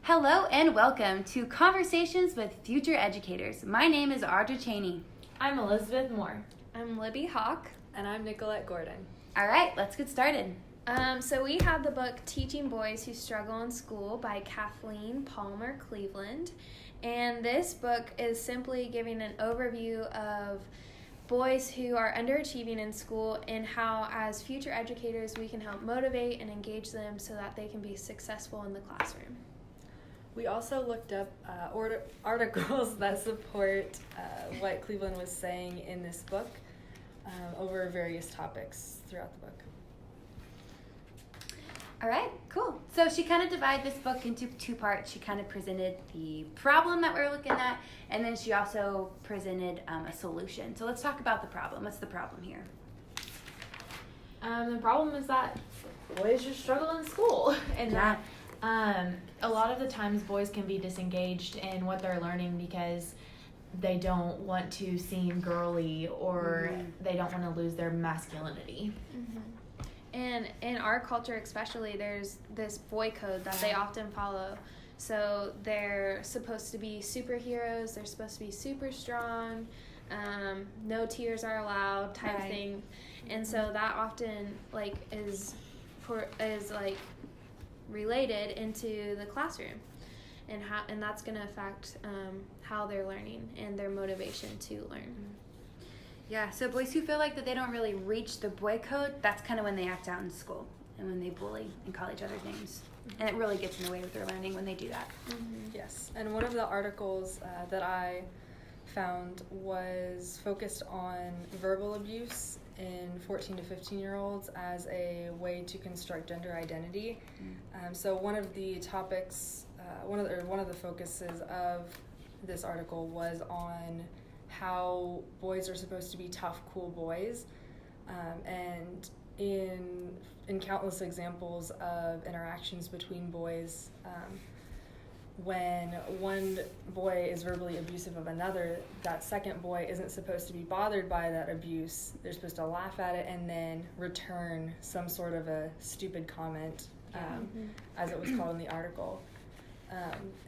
Hello and welcome to Conversations with Future Educators. My name is Audra Chaney. I'm Elizabeth Moore. I'm Libby, Hawke. And I'm Nicolette Gordon. All right, let's get started. So we have the book Teaching Boys Who Struggle in School by Kathleen Palmer Cleveland. And this book is simply giving an overview of boys who are underachieving in school and how, as future educators, we can help motivate and engage them so that they can be successful in the classroom. We also looked up articles that support what Cleveland was saying in this book over various topics throughout the book. All right, cool. So she kind of divided this book into two parts. She kind of presented the problem that we're looking at, and then she also presented a solution. So let's talk about the problem. What's the problem here? The problem is that boys just struggle in school, and that a lot of the times boys can be disengaged in what they're learning because they don't want to seem girly or they don't want to lose their masculinity. Mm-hmm. And in our culture especially, there's this boy code that they often follow. So they're supposed to be superheroes, they're supposed to be super strong, no tears are allowed type thing. And so that often is related into the classroom, and that's going to affect how they're learning and their motivation to learn. Yeah, so boys who feel like that they don't really reach the boy code, that's kind of when they act out in school and when they bully and call each other's names. And it really gets in the way of their learning when they do that. Mm-hmm. Yes, and one of the articles that I found was focused on verbal abuse in 14 to 15-year-olds as a way to construct gender identity. So one of the topics, one of the focuses of this article was on how boys are supposed to be tough, cool boys, and in countless examples of interactions between boys, when one boy is verbally abusive of another, that second boy isn't supposed to be bothered by that abuse. They're supposed to laugh at it and then return some sort of a stupid comment, as it was called in the article.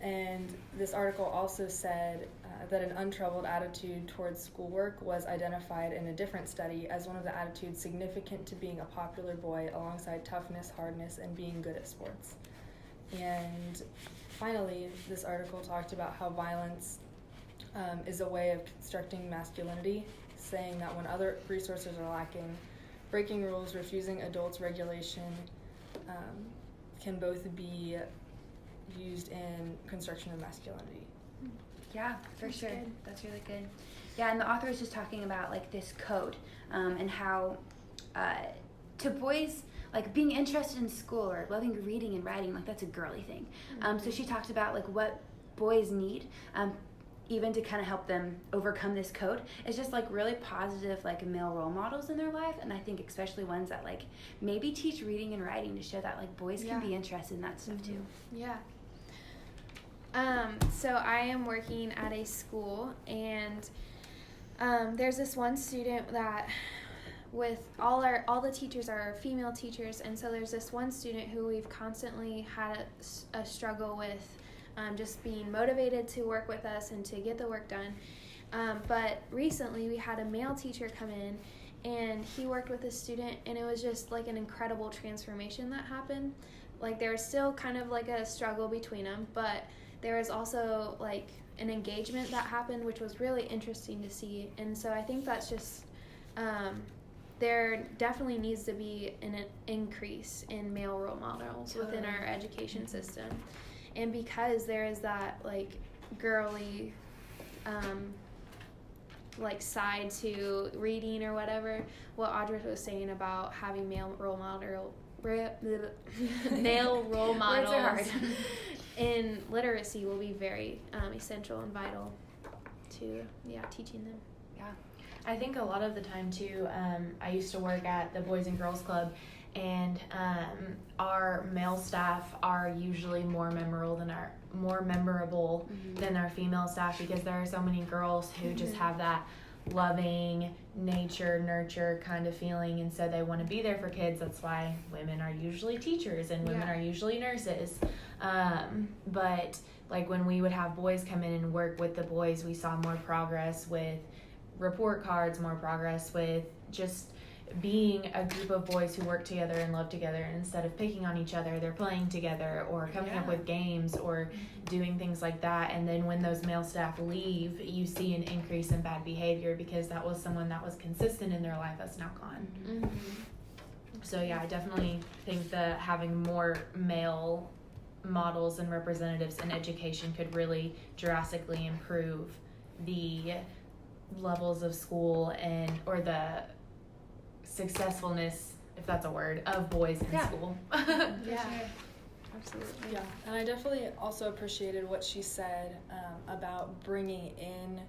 And this article also said that an untroubled attitude towards schoolwork was identified in a different study as one of the attitudes significant to being a popular boy alongside toughness, hardness, and being good at sports. And finally, this article talked about how violence is a way of constructing masculinity, saying that when other resources are lacking, breaking rules, refusing adults' regulation can both be used in construction of masculinity. Yeah, for sure. Good. That's really good. Yeah, and the author is just talking about this code and how to boys, being interested in school or loving reading and writing, that's a girly thing. So she talks about what boys need, even to kind of help them overcome this code. It's just really positive male role models in their life, and I think especially ones that maybe teach reading and writing to show that boys can be interested in that stuff too. Yeah. So I am working at a school, and there's this one student that with all the teachers are female teachers, and so there's this one student who we've constantly had a struggle with just being motivated to work with us and to get the work done. But recently we had a male teacher come in, and he worked with this student, and it was just an incredible transformation that happened. There was still kind of a struggle between them, but there was also an engagement that happened, which was really interesting to see. And so I think that's just there definitely needs to be an increase in male role models within our education system. And because there is that girly side to reading or whatever, what Audra was saying about having male role models in literacy will be very essential and vital to teaching them. Yeah. I think a lot of the time too, I used to work at the Boys and Girls Club, and our male staff are usually more memorable than our female staff, because there are so many girls who just have that loving nature, nurture kind of feeling, and so they want to be there for kids. That's why women are usually teachers and women are usually nurses. But like when we would have boys come in and work with the boys, we saw more progress with report cards, more progress with just being a group of boys who work together and love together, and instead of picking on each other, they're playing together or coming up with games or doing things like that. And then when those male staff leave, you see an increase in bad behavior because that was someone that was consistent in their life that's now gone. Mm-hmm. So yeah, I definitely think that having more male models and representatives in education could really drastically improve the levels of school and or the successfulness, if that's a word, of boys in school. Yeah, absolutely. Yeah, and I definitely also appreciated what she said about bringing in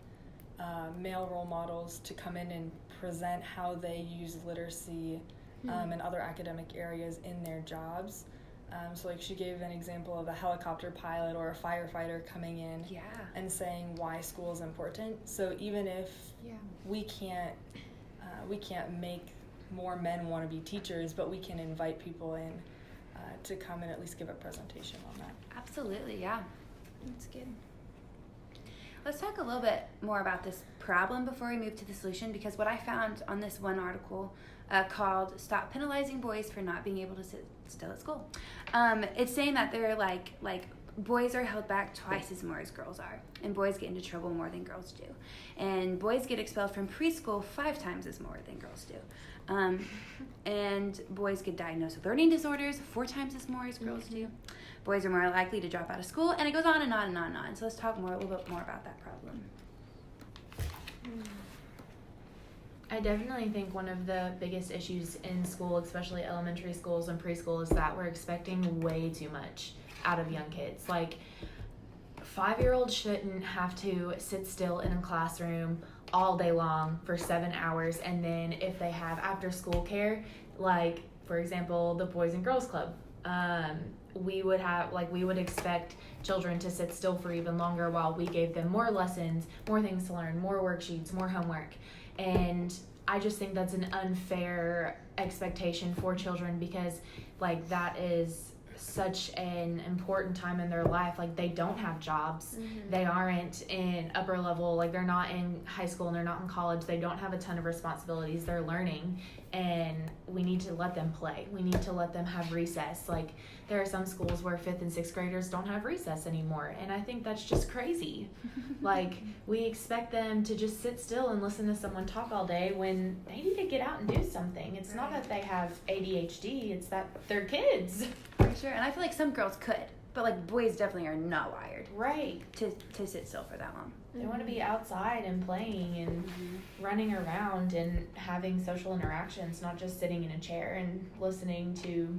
male role models to come in and present how they use literacy and other academic areas in their jobs. So like she gave an example of a helicopter pilot or a firefighter coming in and saying why school is important. So even if we can't make more men want to be teachers, but we can invite people in to come and at least give a presentation on that. Absolutely, yeah. That's good. Let's talk a little bit more about this problem before we move to the solution, because what I found on this one article called "Stop Penalizing Boys for Not Being Able to Sit Still at School," it's saying that they're like boys are held back twice as more as girls are, and boys get into trouble more than girls do, and boys get expelled from preschool 5 times as more than girls do, and boys get diagnosed with learning disorders 4 times as more as girls do. Boys are more likely to drop out of school, and it goes on and on and on and on. So let's talk a little bit more about that problem. I definitely think one of the biggest issues in school, especially elementary schools and preschool, is that we're expecting way too much out of young kids. Like, 5-year-olds shouldn't have to sit still in a classroom all day long for 7 hours, and then if they have after school care, like for example the Boys and Girls Club, we would expect children to sit still for even longer while we gave them more lessons, more things to learn, more worksheets, more homework. And I just think that's an unfair expectation for children, because like that is such an important time in their life. Like, they don't have jobs. They aren't in upper level, like they're not in high school and they're not in college. They don't have a ton of responsibilities. They're learning, and we need to let them play. We need to let them have recess. Like, there are some schools where 5th and 6th graders don't have recess anymore, and I think that's just crazy. Like, we expect them to just sit still and listen to someone talk all day when they need to get out and do something. It's not that they have ADHD, it's that they're kids. For sure, and I feel like some girls could, but like boys definitely are not wired to sit still for that long. They want to be outside and playing and running around and having social interactions, not just sitting in a chair and listening to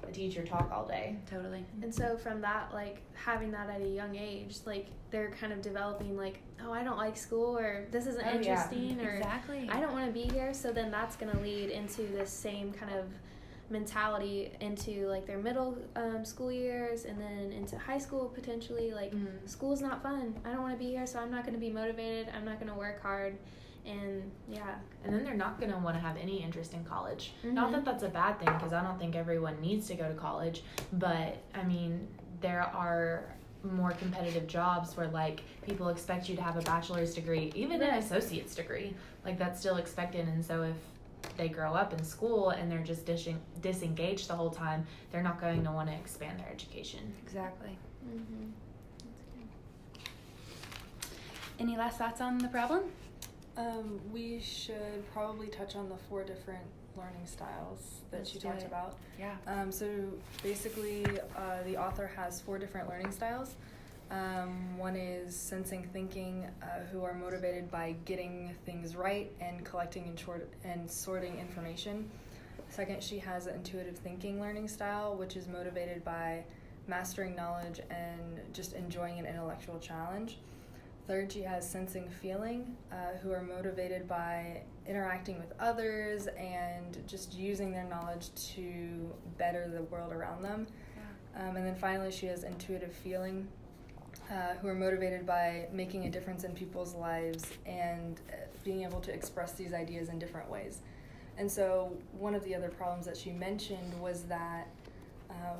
a teacher talk all day. Totally. And so from that, like having that at a young age, like they're kind of developing like, oh, I don't like school, or this isn't interesting, or exactly. I don't want to be here. So then that's going to lead into this same kind of mentality into like their middle school years, and then into high school potentially. Like, school's not fun. I don't want to be here, so I'm not going to be motivated. I'm not going to work hard. And and then they're not going to want to have any interest in college. Not that that's a bad thing, because I don't think everyone needs to go to college, but I mean, there are more competitive jobs where like people expect you to have a bachelor's degree, even an associate's degree. Like, that's still expected. And so if they grow up in school and they're just disengaged the whole time, they're not going to want to expand their education. Exactly. Any last thoughts on the problem? We should probably touch on the 4 different learning styles that she talked about. Yeah. So basically, the author has 4 different learning styles. One is sensing thinking, who are motivated by getting things right and collecting and sorting information. Second, she has an intuitive thinking learning style, which is motivated by mastering knowledge and just enjoying an intellectual challenge. Third, she has sensing feeling, who are motivated by interacting with others and just using their knowledge to better the world around them. And then finally, she has intuitive feeling, who are motivated by making a difference in people's lives and being able to express these ideas in different ways. And so one of the other problems that she mentioned was that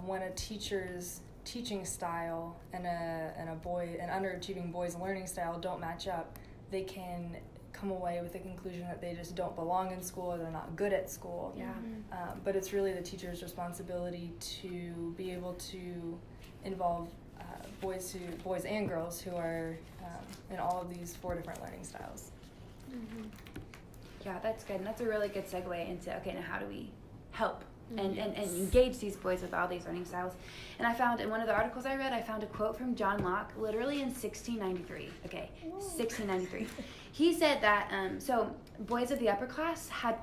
when a teacher's teaching style and an underachieving boy's learning style don't match up, they can come away with the conclusion that they just don't belong in school or they're not good at school. Yeah. But it's really the teacher's responsibility to be able to involve boys and girls who are in all of these 4 different learning styles. Yeah, that's good. And that's a really good segue into, okay, now how do we help and engage these boys with all these learning styles? And I found in one of the articles I read, I found a quote from John Locke, literally in 1693. Okay, 1693. He said that, so boys of the upper class had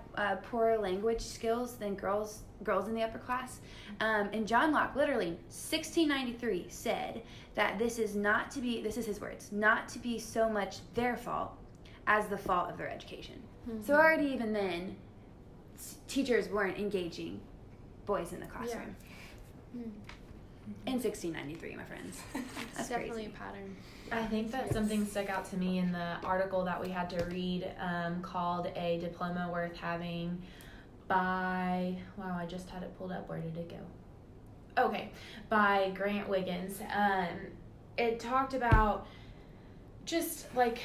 poorer language skills than girls in the upper class. And John Locke, literally, 1693, said that this is his words, not to be so much their fault as the fault of their education. So already even then, teachers weren't engaging boys in the classroom. In 1693, my friends. That's definitely crazy. a pattern. I think that something stuck out to me in the article that we had to read called A Diploma Worth Having by, wow, I just had it pulled up. Where did it go? Okay, by Grant Wiggins. It talked about just like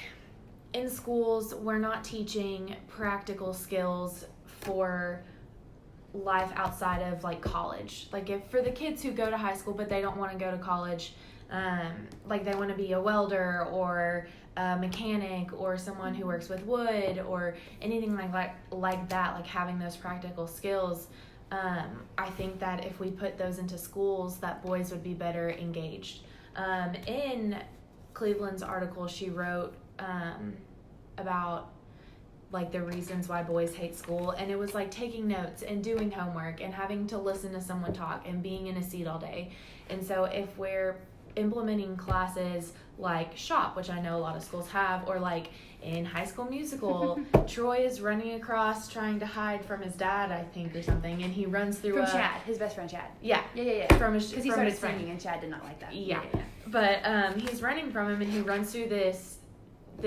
in schools, we're not teaching practical skills for life outside of like college. Like if for the kids who go to high school but they don't want to go to college, like they want to be a welder or a mechanic or someone who works with wood or anything like that, like having those practical skills. I think that if we put those into schools, that boys would be better engaged. In Cleveland's article, she wrote about like the reasons why boys hate school, and it was like taking notes and doing homework and having to listen to someone talk and being in a seat all day. And so if we're implementing classes like shop, which I know a lot of schools have, or like in High School Musical, Troy is running across trying to hide from his dad, I think, or something, and he runs through Chad, his best friend Chad. Yeah. Because he started his friend. singing and Chad did not like that. Yeah. But he's running from him, and he runs through this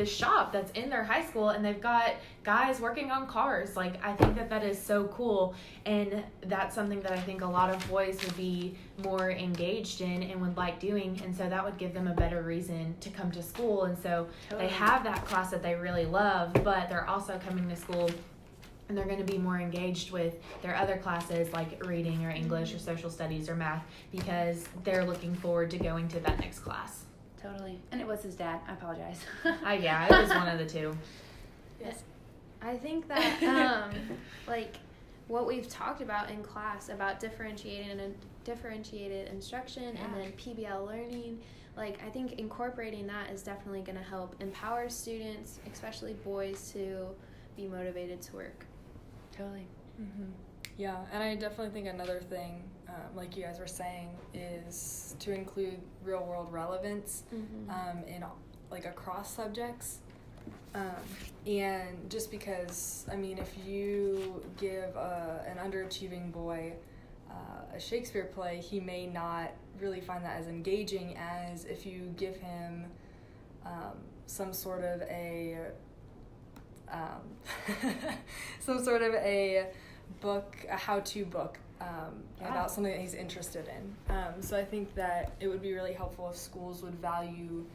shop that's in their high school, and they've got guys working on cars. Like, I think that is so cool, and that's something that I think a lot of boys would be more engaged in and would like doing, and so that would give them a better reason to come to school. And so They have that class that they really love, but they're also coming to school and they're going to be more engaged with their other classes like reading or English or social studies or math, because they're looking forward to going to that next class. Totally. And it was his dad. I apologize. Yeah, it was one of the two. Yes. I think that like what we've talked about in class about differentiated instruction and then PBL learning, like I think incorporating that is definitely going to help empower students, especially boys, to be motivated to work. Totally. Yeah, and I definitely think another thing, like you guys were saying, is to include real world relevance in like across subjects. And just because, I mean, if you give an underachieving boy a Shakespeare play, he may not really find that as engaging as if you give him some sort of a book, a how-to book about something that he's interested in. So I think that it would be really helpful if schools would value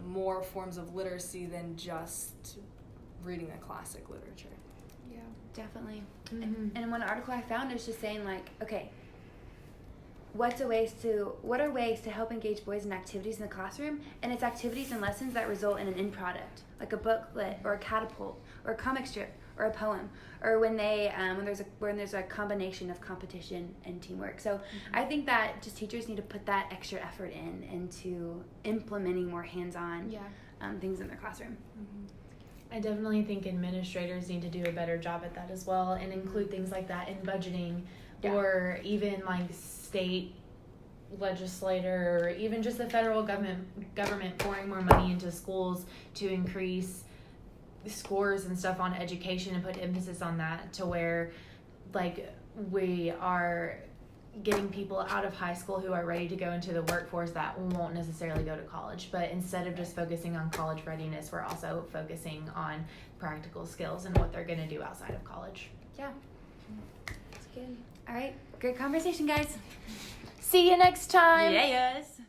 more forms of literacy than just reading the classic literature. Yeah, definitely. And one article I found is just saying like, okay, what are ways to help engage boys in activities in the classroom? And it's activities and lessons that result in an end product, like a booklet or a catapult or a comic strip or a poem, or when there's a combination of competition and teamwork. So I think that just teachers need to put that extra effort into implementing more hands-on things in their classroom. I definitely think administrators need to do a better job at that as well, and include things like that in budgeting, or even like state legislator, or even just the federal government pouring more money into schools to increase scores and stuff on education and put emphasis on that, to where like we are getting people out of high school who are ready to go into the workforce that won't necessarily go to college. But instead of just focusing on college readiness, we're also focusing on practical skills and what they're going to do outside of college. Yeah. That's good. All right. Great conversation, guys. See you next time. Yes.